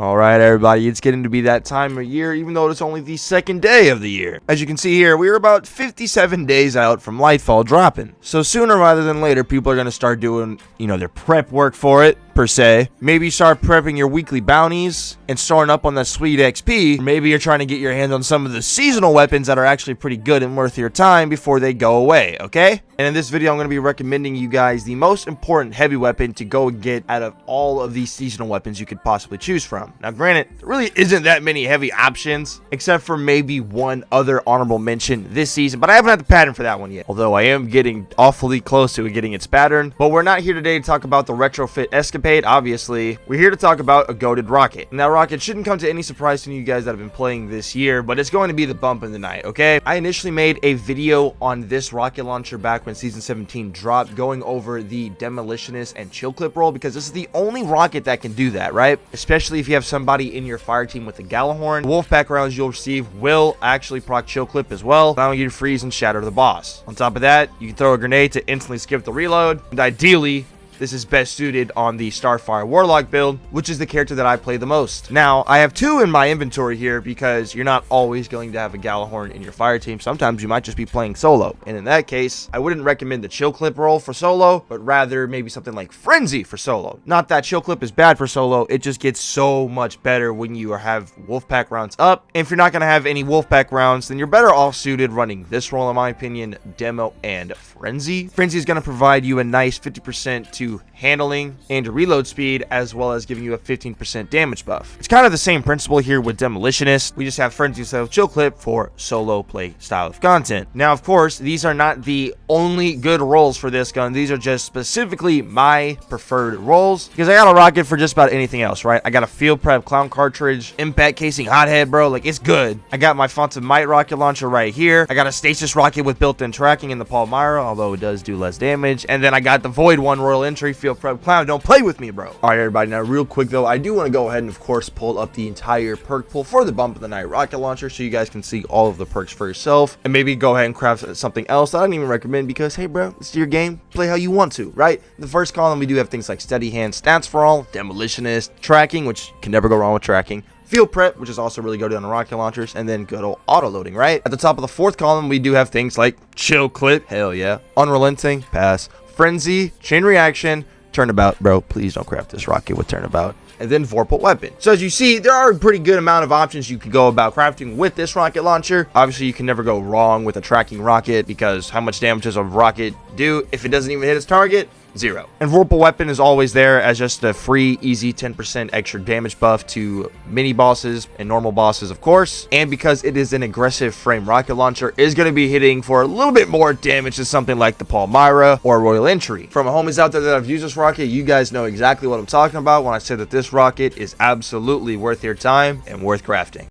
Alright everybody, it's getting to be that time of year, even though it's only the second day of the year. As you can see here, we are about 57 days out from Lightfall dropping. So sooner rather than later, people are going to start doing, their prep work for it, per se. Maybe start prepping your weekly bounties and storing up on that sweet XP. Or maybe you're trying to get your hands on some of the seasonal weapons that are actually pretty good and worth your time before they go away, okay? And in this video, I'm going to be recommending you guys the most important heavy weapon to go and get out of all of these seasonal weapons you could possibly choose from. Now, granted, there really isn't that many heavy options, except for maybe one other honorable mention this season, but I haven't had the pattern for that one yet. Although I am getting awfully close to getting its pattern. But we're not here today to talk about the retrofit escapade, obviously. We're here to talk about a goated rocket. And that rocket shouldn't come to any surprise to you guys that have been playing this year, but it's going to be the bump in the night, okay? I initially made a video on this rocket launcher back when Season 17 dropped, going over the Demolitionist and Chill Clip roll, because this is the only rocket that can do that, right? Especially if you have somebody in your fire team with a Gallahorn. The Wolfpack rounds you'll receive will actually proc Chill Clip as well, allowing you to freeze and shatter the boss. On top of that, you can throw a grenade to instantly skip the reload, and ideally, this is best suited on the Starfire Warlock build, which is the character that I play the most. Now, I have two in my inventory here because you're not always going to have a Gallahorn in your fire team. Sometimes you might just be playing solo. And in that case, I wouldn't recommend the Chill Clip roll for solo, but rather maybe something like Frenzy for solo. Not that Chill Clip is bad for solo, it just gets so much better when you have Wolfpack rounds up. And if you're not going to have any Wolfpack rounds, then you're better off suited running this roll, in my opinion, Demo and Frenzy. Frenzy is going to provide you a nice 50% to handling and reload speed, as well as giving you a 15% damage buff. It's kind of the same principle here with Demolitionist. We just have Frenzy instead of Chill Clip for solo play style of content. Now, of course, these are not the only good rolls for this gun. These are just specifically my preferred rolls, because I got a rocket for just about anything else, right? I got a Field Prep Clown cartridge, Impact Casing Hothead, bro. Like, it's good. I got my Phantom Might rocket launcher right here. I got a Stasis rocket with built-in tracking in the Palmyra, although it does do less damage. And then I got the Void One Royal Entry Field Prep Clown. Don't play with me, bro. All right, everybody. Now, real quick though, I do want to go ahead and, of course, pull up the entire perk pool for the Bump of the Night rocket launcher, so you guys can see all of the perks for yourself, and maybe go ahead and craft something else that I don't even recommend, because hey, bro, it's your game. Play how you want to, right? In the first column, we do have things like Steady Hand Stats for all, Demolitionist, Tracking, which can never go wrong with tracking, Field Prep, which is also really good on the rocket launchers, and then good old auto loading, right? At the top of the fourth column, we do have things like Chill Clip, hell yeah, Unrelenting, pass, Frenzy, Chain Reaction, Turnabout, bro, please don't craft this rocket with Turnabout, and then Vorpal Weapon. So as you see, there are a pretty good amount of options you can go about crafting with this rocket launcher. Obviously, you can never go wrong with a tracking rocket, because how much damage does a rocket do if it doesn't even hit its target? 0. And Vorpal Weapon is always there as just a free, easy 10% extra damage buff to mini bosses and normal bosses, of course. And because it is an aggressive frame rocket launcher, is going to be hitting for a little bit more damage than something like the Palmyra or Royal Entry. From homies out there that have used this rocket, you guys know exactly what I'm talking about when I say that this rocket is absolutely worth your time and worth crafting.